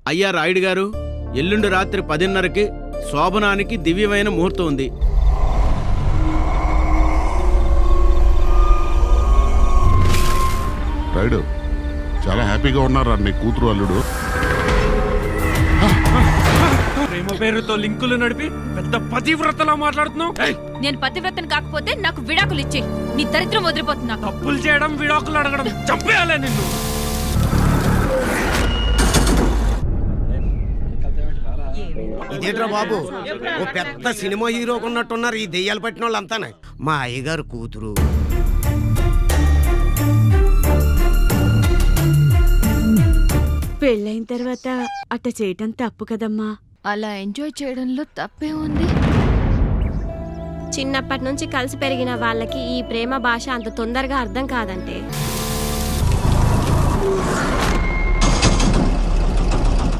అయ్యా రాయుడు గారు, ఎల్లుండి రాత్రి 10:30కి శోభనానికి దివ్యమైన ముహూర్తం ఉంది. రాయుడు, చాలా హ్యాపీగా ఉన్నారా నీ కూతురు అల్లుడు? ప్రేమ పేరుతో లింకులు నడిపి పెద్ద పతివ్రతలా మాట్లాడుతున్నావు. నేను పతివ్రతను కాకపోతే నాకు విడాకులు ఇచ్చే, నీ దరిద్రం వదిలిపోతున్నా. తప్పులు చేయడం, విడాకులు అడగడం, చంపేయాలే నిన్ను. ఇదేట్రా బాబు, ఓ పెద్ద సినిమా హీరోకు ఉన్నట్టున్నారు ఈ దెయ్యాలు పట్టిన వాళ్ళు అంతానే. మా అయ్యగారు కూతురు. పెళ్ళైన తర్వాత అట్ట చేయటం తప్పు కదమ్మా. అలా ఎంజాయ్ చేయడంలో తప్పే ఉంది. చిన్నప్పటి నుంచి కలిసి పెరిగిన వాళ్ళకి ఈ ప్రేమ భాష అంత తొందరగా అర్థం కాదంటే.